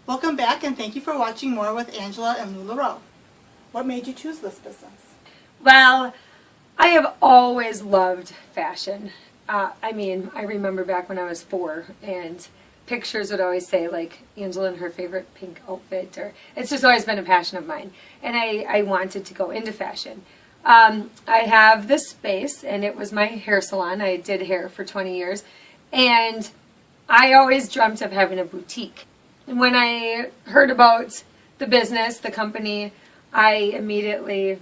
Welcome back, and thank you for watching more with Angela and Lularoe. What made you choose this business? Well, I have always loved fashion. I remember back when I was 4, and pictures would always say, like, Angela in her favorite pink outfit, or it's just always been a passion of mine. And I wanted to go into fashion. I have this space, and it was my hair salon. I did hair for 20 years, and I always dreamt of having a boutique. And when I heard about the business, the company, I immediately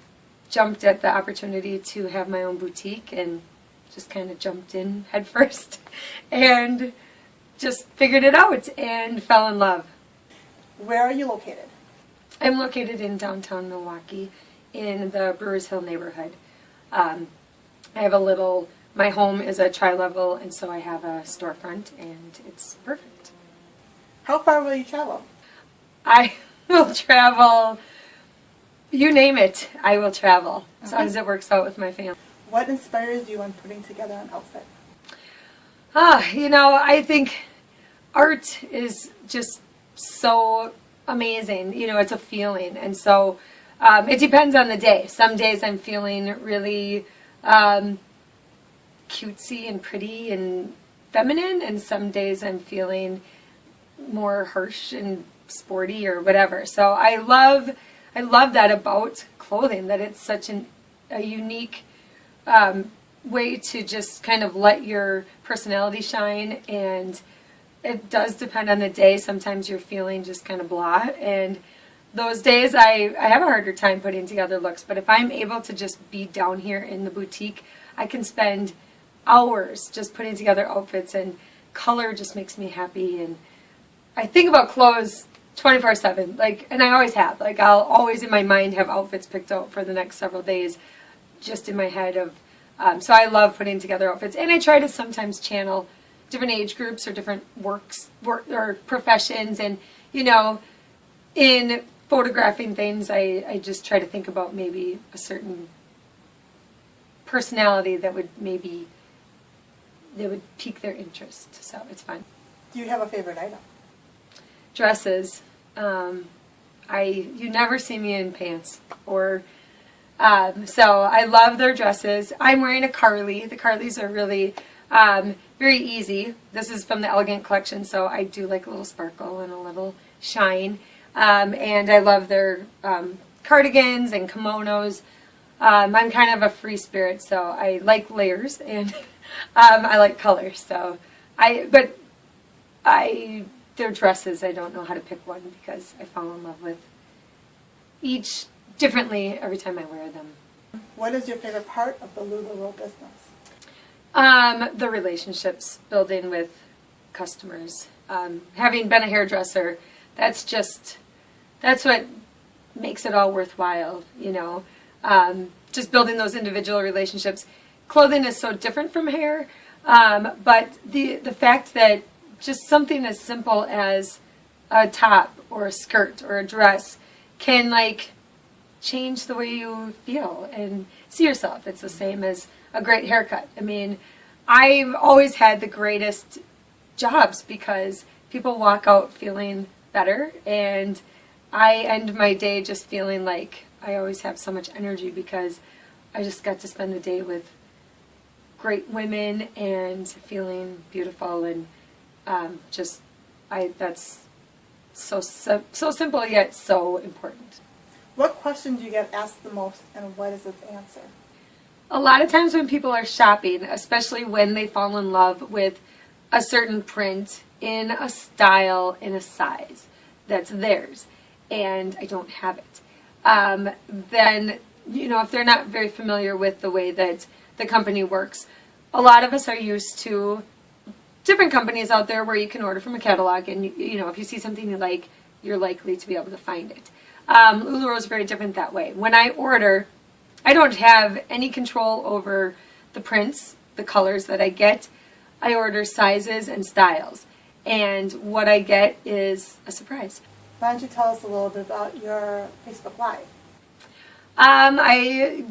jumped at the opportunity to have my own boutique and just kind of jumped in head first and just figured it out and fell in love. Where are you located? I'm located in downtown Milwaukee in the Brewers Hill neighborhood. I have my home is a tri-level, and so I have a storefront, and it's perfect. How far will you travel? I will travel, you name it, I will travel, as long as it works out with my family. What inspires you when putting together an outfit? I think art is just so amazing. It's a feeling, and so it depends on the day. Some days I'm feeling really cutesy and pretty and feminine, and some days I'm feeling more harsh and sporty or whatever. So I love that about clothing, that it's such a unique way to just kind of let your personality shine. And it does depend on the day. Sometimes you're feeling just kind of blah, and those days I have a harder time putting together looks. But if I'm able to just be down here in the boutique, I can spend hours just putting together outfits, and color just makes me happy. And I think about clothes 24/7, and I always have. I'll always in my mind have outfits picked out for the next several days, just in my head of. So I love putting together outfits, and I try to sometimes channel different age groups or different work or professions, and in photographing things, I just try to think about maybe a certain personality that would pique their interest. So it's fun. Do you have a favorite item? Dresses. You never see me in pants so I love their dresses. I'm wearing a Carly. The Carlys are really very easy. This is from the Elegant collection, so I do like a little sparkle and a little shine. And I love their cardigans and kimonos. I'm kind of a free spirit, so I like layers, and I like colors. So their dresses, I don't know how to pick one because I fall in love with each differently every time I wear them. What is your favorite part of the Lularoe business? The relationships, building with customers. Having been a hairdresser, that's what makes it all worthwhile, just building those individual relationships. Clothing is so different from hair, but the fact that just something as simple as a top or a skirt or a dress can change the way you feel and see yourself. It's the same as a great haircut. I've always had the greatest jobs because people walk out feeling better, and I end my day just feeling like I always have so much energy because I just got to spend the day with great women and feeling beautiful, and that's so simple yet so important. What question do you get asked the most, and what is its answer? A lot of times when people are shopping, especially when they fall in love with a certain print in a style, in a size that's theirs, and I don't have it, then, if they're not very familiar with the way that the company works, a lot of us are used to different companies out there where you can order from a catalog, and if you see something you like, you're likely to be able to find it. Lularoe is very different that way. When I order, I don't have any control over the prints, the colors that I get. I order sizes and styles, and what I get is a surprise. Why don't you tell us a little bit about your Facebook Live? I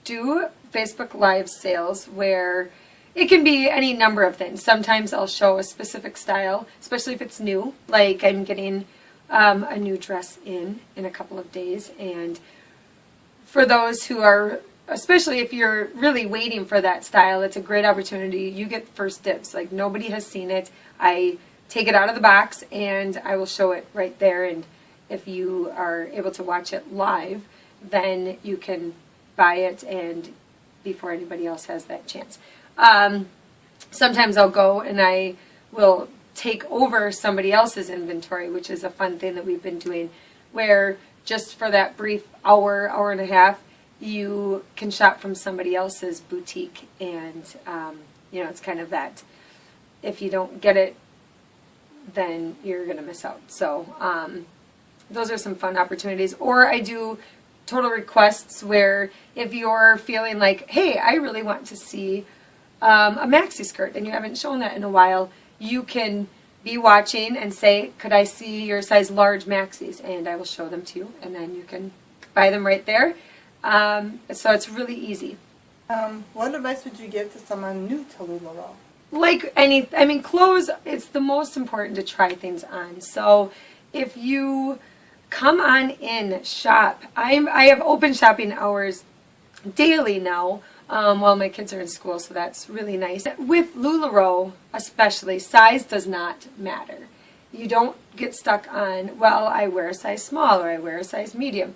do Facebook Live sales where it can be any number of things. Sometimes I'll show a specific style, especially if it's new, like I'm getting a new dress in a couple of days. And for those who are, especially if you're really waiting for that style, it's a great opportunity. You get first dibs. Like, nobody has seen it. I take it out of the box and I will show it right there. And if you are able to watch it live, then you can buy it and before anybody else has that chance. Sometimes I'll go and I will take over somebody else's inventory, which is a fun thing that we've been doing, where just for that brief hour, hour and a half, you can shop from somebody else's boutique. And, you know, it's kind of that, if you don't get it, then you're going to miss out. So those are some fun opportunities. Or I do total requests where if you're feeling like, hey, I really want to see a maxi skirt and you haven't shown that in a while, you can be watching and say, could I see your size large maxis? And I will show them to you, and then you can buy them right there. So it's really easy. What advice would you give to someone new to Lularoe? Like any, I mean, clothes, it's the most important to try things on. So if you come on in, shop. I have open shopping hours daily now while my kids are in school, so that's really nice. With Lularoe especially, size does not matter. You don't get stuck on, well, I wear a size small or I wear a size medium.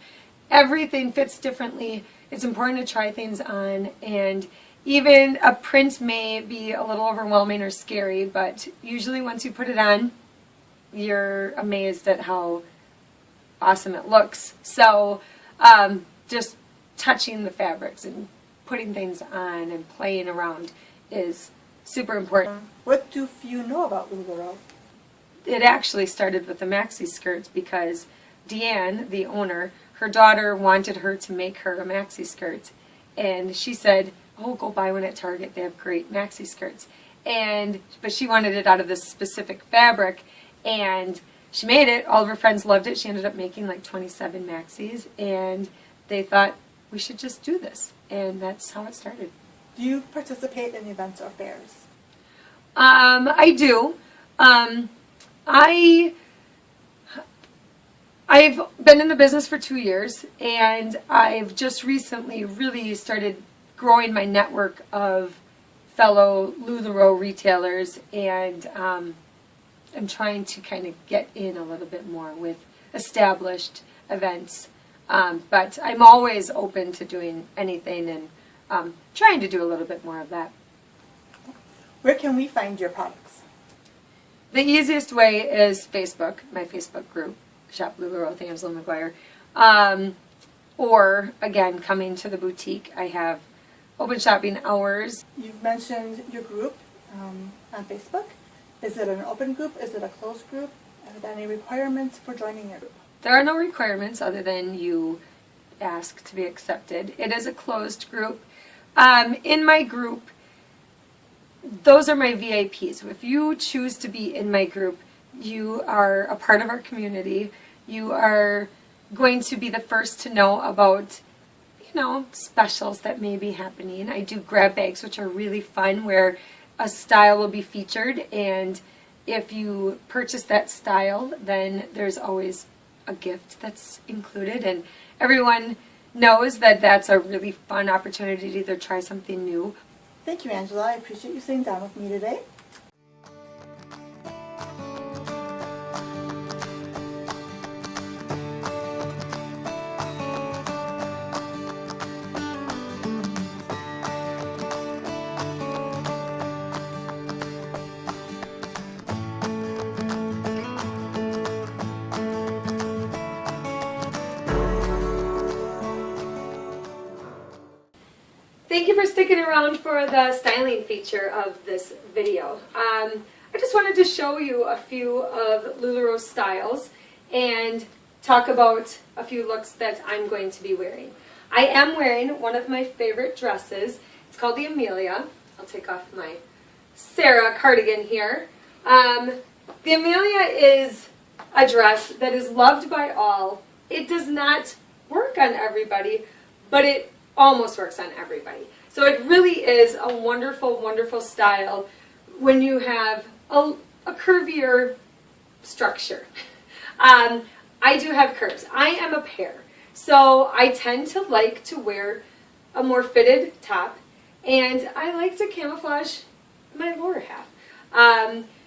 Everything fits differently. It's important to try things on, and even a print may be a little overwhelming or scary, but usually once you put it on, you're amazed at how awesome it looks. So just touching the fabrics and putting things on and playing around is super important. What do few know about Lularoe? It actually started with the maxi skirts because Deanne, the owner, her daughter wanted her to make her a maxi skirt, and she said, oh, go buy one at Target, they have great maxi skirts. But she wanted it out of this specific fabric, and she made it. All of her friends loved it. She ended up making like 27 maxis, and they thought, we should just do this. And that's how it started. Do you participate in events or fairs? I do. I've been in the business for 2 years, and I've just recently really started growing my network of fellow Lularoe retailers, and I'm trying to kind of get in a little bit more with established events. But I'm always open to doing anything and trying to do a little bit more of that. Where can we find your products? The easiest way is Facebook, my Facebook group, Shop Lularoe with Angela McGuire. Or, again, coming to the boutique. I have open shopping hours. You've mentioned your group on Facebook. Is it an open group? Is it a closed group? Are there any requirements for joining your group? There are no requirements other than you ask to be accepted. It is a closed group. In my group, those are my VIPs. If you choose to be in my group, you are a part of our community. You are going to be the first to know about, you know, specials that may be happening. I do grab bags, which are really fun, where a style will be featured, and if you purchase that style, then there's always a gift that's included, and everyone knows that that's a really fun opportunity to either try something new. Thank you, Angela. I appreciate you sitting down with me today. Thank you for sticking around for the styling feature of this video. I just wanted to show you a few of Lularoe styles and talk about a few looks that I'm going to be wearing. I am wearing one of my favorite dresses. It's called the Amelia. I'll take off my Sarah cardigan here. The Amelia is a dress that is loved by all. It does not work on everybody, but it almost works on everybody. So it really is a wonderful, wonderful style when you have a curvier structure. I do have curves. I am a pear. So I tend to like to wear a more fitted top, and I like to camouflage my lower half.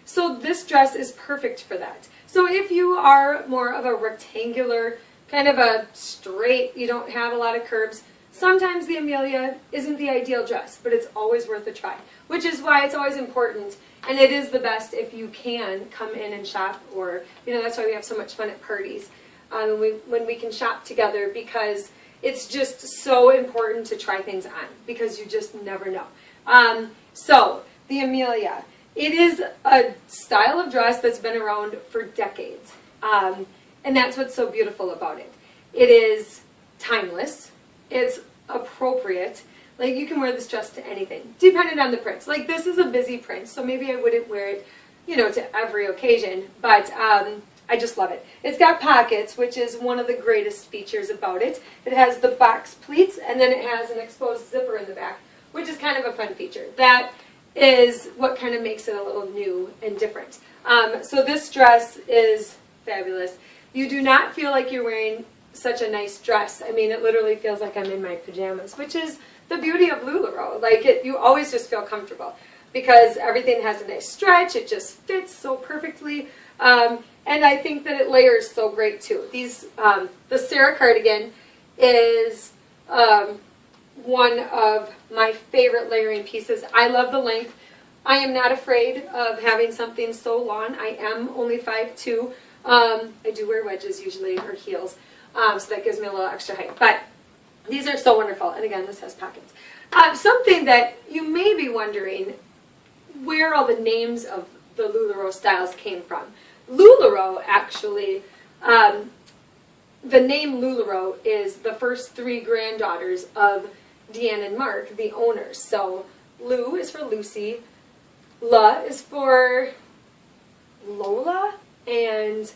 So this dress is perfect for that. So if you are more of a rectangular, kind of a straight, you don't have a lot of curves, sometimes the Amelia isn't the ideal dress, but it's always worth a try, which is why it's always important, and it is the best if you can come in and shop, or, that's why we have so much fun at parties, when we can shop together, because it's just so important to try things on, because you just never know. So, the Amelia. It is a style of dress that's been around for decades, and that's what's so beautiful about it. It is timeless. It's appropriate. Like, you can wear this dress to anything, depending on the prints. Like, this is a busy print, so maybe I wouldn't wear it, to every occasion, but I just love it. It's got pockets, which is one of the greatest features about it. It has the box pleats, and then it has an exposed zipper in the back, which is kind of a fun feature. That is what kind of makes it a little new and different. So this dress is fabulous. You do not feel like you're wearing such a nice dress. I mean, it literally feels like I'm in my pajamas, which is the beauty of Lularoe. Like, you always just feel comfortable because everything has a nice stretch. It just fits so perfectly. And I think that it layers so great too. The Sarah cardigan is one of my favorite layering pieces. I love the length. I am not afraid of having something so long. I am only 5'2". I do wear wedges usually, or heels, so that gives me a little extra height. But these are so wonderful. And again, this has pockets. Something that you may be wondering where all the names of the Lularoe styles came from. Lularoe, actually, the name Lularoe is the first 3 granddaughters of Deanne and Mark, the owners. So Lu is for Lucy, La is for Lola, and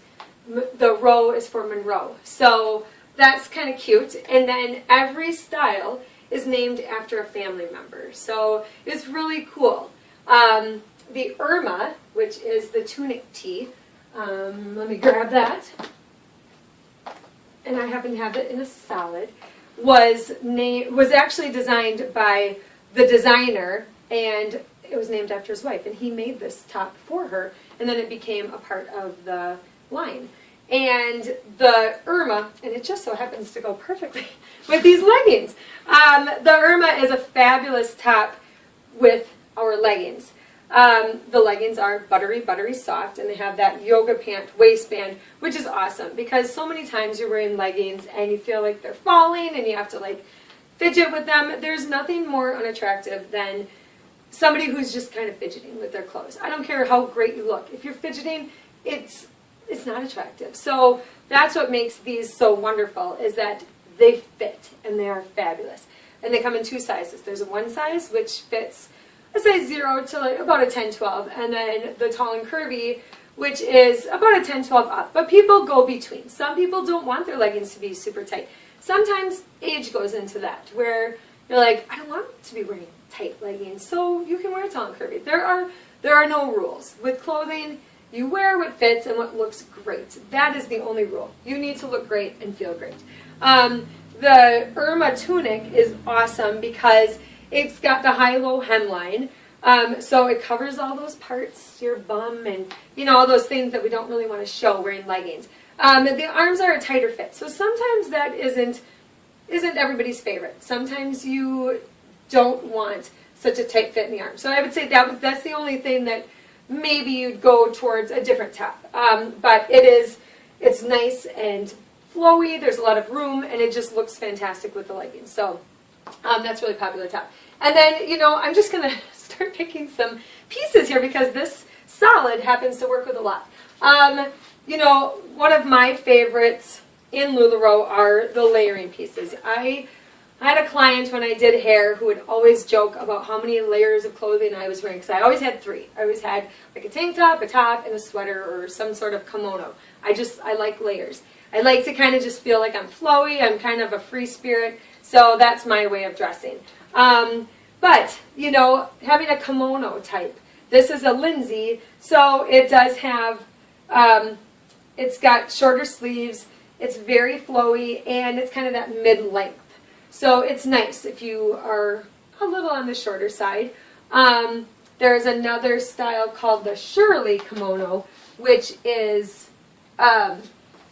the Roe is for Monroe. So that's kind of cute. And then every style is named after a family member. So it's really cool. The Irma, which is the tunic tee, let me grab that, and I happen to have it in a solid, was actually designed by the designer, and it was named after his wife, and he made this top for her, and then it became a part of the line. And the Irma, and it just so happens to go perfectly with these leggings. The Irma is a fabulous top with our leggings. The leggings are buttery, buttery soft, and they have that yoga pant waistband, which is awesome because so many times you're wearing leggings and you feel like they're falling and you have to like fidget with them. There's nothing more unattractive than somebody who's just kind of fidgeting with their clothes. I don't care how great you look. If you're fidgeting, it's not attractive. So that's what makes these so wonderful, is that they fit and they are fabulous. And they come in 2 sizes. There's a 1 size which fits a size 0 to like about a 10-12, and then the tall and curvy, which is about a 10-12 up. But people go between. Some people don't want their leggings to be super tight. Sometimes age goes into that, where you're like, I don't want to be wearing tight leggings, so you can wear tall and curvy. There are no rules. With clothing, you wear what fits and what looks great. That is the only rule. You need to look great and feel great. The Irma tunic is awesome because it's got the high-low hemline, so it covers all those parts, your bum, and all those things that we don't really want to show wearing leggings. The arms are a tighter fit, so sometimes that isn't everybody's favorite. Sometimes you don't want such a tight fit in the arm. So I would say that's the only thing that maybe you'd go towards a different top. But it's nice and flowy. There's a lot of room, and it just looks fantastic with the leggings. So that's really popular top. And then, I'm just going to start picking some pieces here because this solid happens to work with a lot. One of my favorites in Lularoe are the layering pieces. I had a client when I did hair who would always joke about how many layers of clothing I was wearing, because I always had 3. I always had like a tank top, a top, and a sweater or some sort of kimono. I like layers. I like to kind of just feel like I'm flowy. I'm kind of a free spirit, so that's my way of dressing. But, having a kimono type, this is a linsey, so it does have, It's got shorter sleeves, it's very flowy, and it's kind of that mid-length. So it's nice if you are a little on the shorter side. There's another style called the Shirley kimono, which is a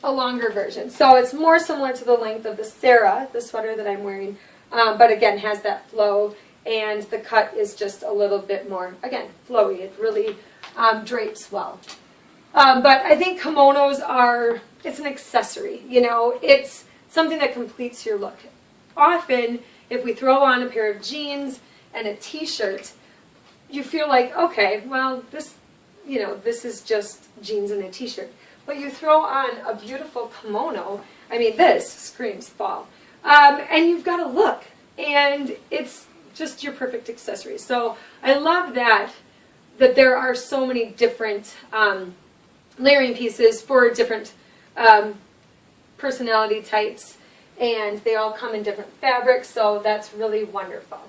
longer version. So it's more similar to the length of the Sarah, the sweater that I'm wearing, but again has that flow, and the cut is just a little bit more, again, flowy. It really drapes well. But I think kimonos are, it's an accessory, you know, it's something that completes your look. Often, if we throw on a pair of jeans and a t-shirt, you feel like, okay, well, this, you know, this is just jeans and a t-shirt. But you throw on a beautiful kimono, I mean, this screams fall. And you've got a look, and it's just your perfect accessory. So I love that there are so many different layering pieces for different personality types, and they all come in different fabrics, so that's really wonderful.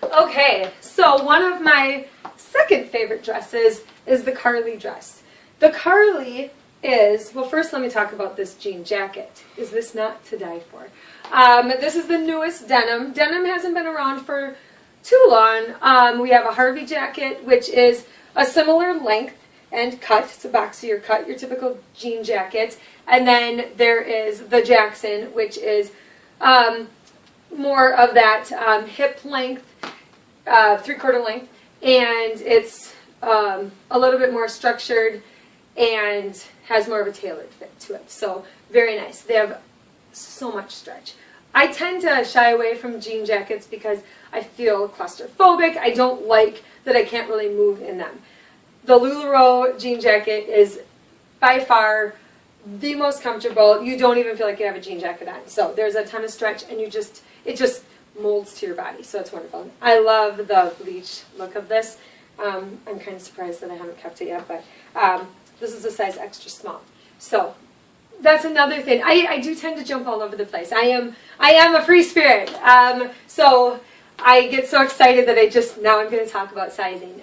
Okay, so one of my second favorite dresses is the Carly dress. The Carly is, well, first let me talk about this jean jacket. Is this not to die for? This is the newest denim. Denim hasn't been around for too long. We have a Harvey jacket, which is a similar length and cut. It's a boxier cut, your typical jean jacket. And then there is the Jackson, which is more of that hip length, three-quarter length, and it's a little bit more structured and has more of a tailored fit to it. So very nice. They have so much stretch. I tend to shy away from jean jackets because I feel claustrophobic. I don't like that I can't really move in them. The Lularoe jean jacket is by far the most comfortable. You don't even feel like you have a jean jacket on. So there's a ton of stretch, and it just molds to your body. So it's wonderful. I love the bleach look of this. I'm kind of surprised that I haven't kept it yet, but this is a size extra small. So that's another thing. I do tend to jump all over the place. I am a free spirit. So I get so excited that now I'm going to talk about sizing.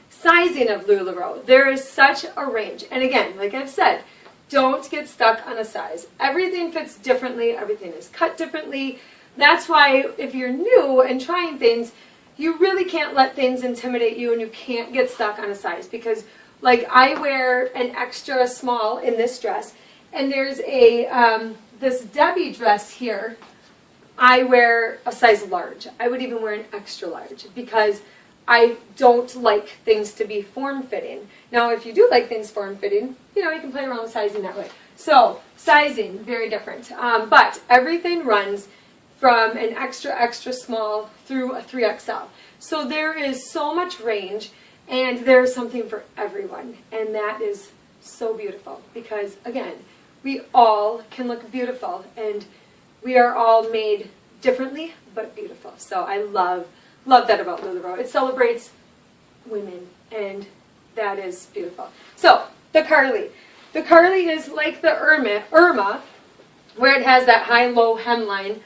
Sizing of Lularoe. There is such a range. And again, like I've said, don't get stuck on a size. Everything fits differently. Everything is cut differently. That's why if you're new and trying things, you really can't let things intimidate you, and you can't get stuck on a size, because like I wear an extra small in this dress, and there's this Debbie dress here. I wear a size large. I would even wear an extra large because I don't like things to be form-fitting. Now, if you do like things form-fitting, you know, you can play around with sizing that way. So, sizing, very different. But everything runs from an extra small through a 3XL. So there is so much range, and there's something for everyone. And that is so beautiful because, again, we all can look beautiful, and we are all made differently but beautiful. So I love that about Lularoe. It celebrates women, and that is beautiful. So, the Carly. The Carly is like the Irma, where it has that high-low hemline,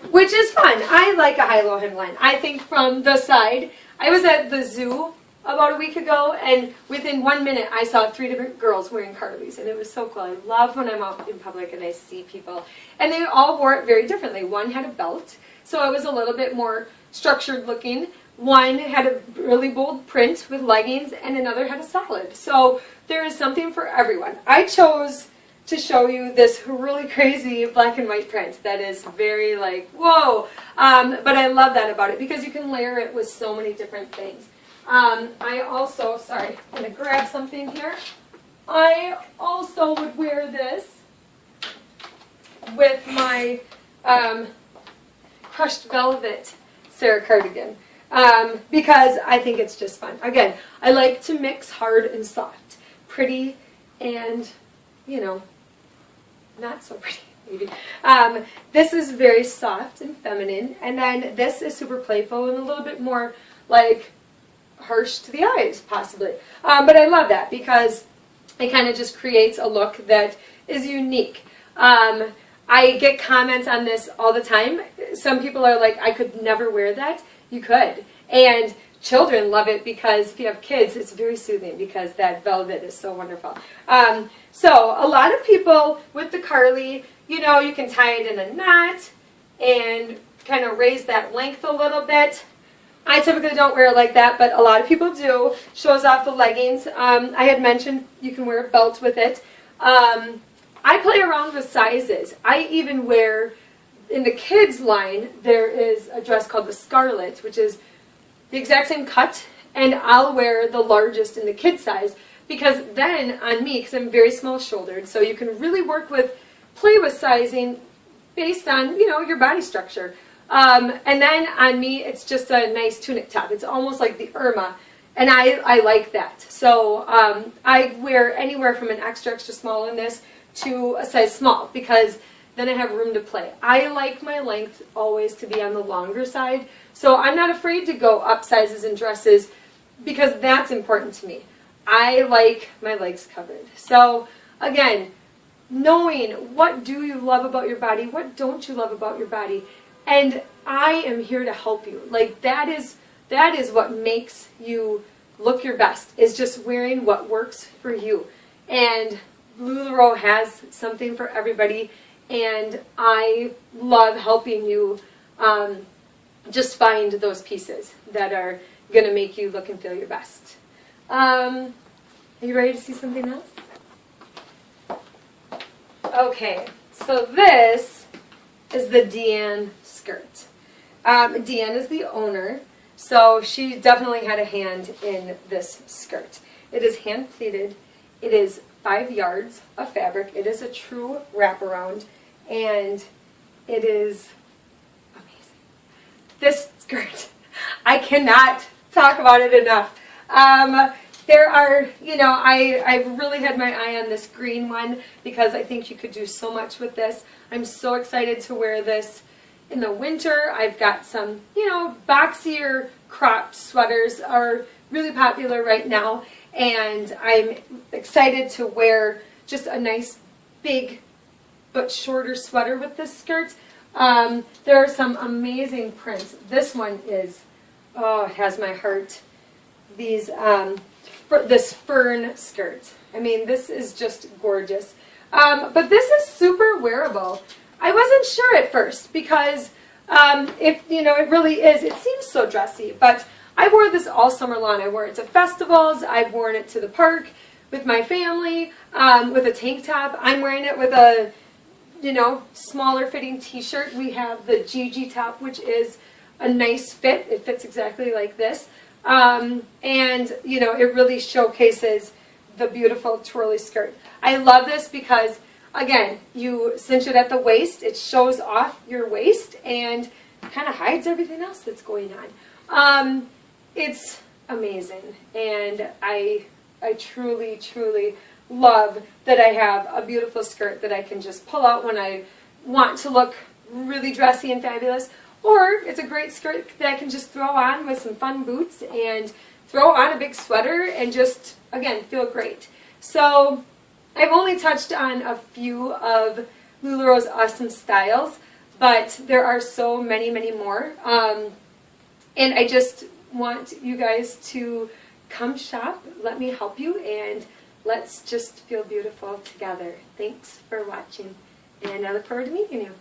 which is fun. I like a high-low hemline. I think from the side, I was at the zoo about a week ago, and within 1 minute, I saw 3 different girls wearing Carlys, and it was so cool. I love when I'm out in public and I see people, and they all wore it very differently. One had a belt, so it was a little bit more structured looking. One had a really bold print with leggings, and another had a solid. So there is something for everyone. I chose to show you this really crazy black and white print that is very like, whoa. But I love that about it because you can layer it with so many different things. I also, sorry, I'm going to grab something here. I also would wear this with my crushed velvet Sarah cardigan because I think it's just fun. Again, I like to mix hard and soft, pretty and, you know, not so pretty maybe. This is very soft and feminine, and then this is super playful and a little bit more like harsh to the eyes possibly. But I love that because it kind of just creates a look that is unique. I get comments on this all the time. Some people are like, I could never wear that. You could. And children love it because if you have kids, it's very soothing because that velvet is so wonderful. So a lot of people with the Carly, you know, you can tie it in a knot and kind of raise that length a little bit. I typically don't wear it like that, but a lot of people do. Shows off the leggings. I had mentioned you can wear a belt with it. I play around with sizes. I even wear, in the kids line, there is a dress called the Scarlet, which is the exact same cut, and I'll wear the largest in the kid size because then on me, because I'm very small shouldered, so you can really play with sizing based on, you know, your body structure. And then on me, it's just a nice tunic top. It's almost like the Irma, and I like that. So I wear anywhere from an extra, extra small in this to a size small because then I have room to play. I like my length always to be on the longer side, so I'm not afraid to go up sizes in dresses because that's important to me. I like my legs covered. So again, knowing what do you love about your body, what don't you love about your body, and I am here to help you. Like that is what makes you look your best, is just wearing what works for you. And Lularoe has something for everybody, and I love helping you just find those pieces that are going to make you look and feel your best. Are you ready to see something else? Okay, so this is the Deanne skirt. Deanne is the owner, so she definitely had a hand in this skirt. It is hand pleated. It is 5 yards of fabric. It is a true wraparound, and it is amazing. This skirt, I cannot talk about it enough. There are, you know, I've really had my eye on this green one because I think you could do so much with this. I'm so excited to wear this in the winter. I've got some, you know, boxier cropped sweaters are really popular right now, and I'm excited to wear just a nice big but shorter sweater with this skirt. There are some amazing prints. This one is, oh, it has my heart. These this fern skirt. I mean, this is just gorgeous. But this is super wearable. I wasn't sure at first because it really is. It seems so dressy, but I wore this all summer long. I wore it to festivals. I've worn it to the park with my family with a tank top. I'm wearing it with a, you know, smaller fitting t-shirt. We have the GG top, which is a nice fit. It fits exactly like this. And, you know, it really showcases the beautiful twirly skirt. I love this because, again, you cinch it at the waist. It shows off your waist and kind of hides everything else that's going on. It's amazing. And I truly, truly love that I have a beautiful skirt that I can just pull out when I want to look really dressy and fabulous. Or it's a great skirt that I can just throw on with some fun boots and throw on a big sweater and just, again, feel great. So I've only touched on a few of Lularoe's awesome styles, but there are so many, many more. And I just want you guys to come shop, let me help you, and let's just feel beautiful together. Thanks for watching, and I look forward to meeting you.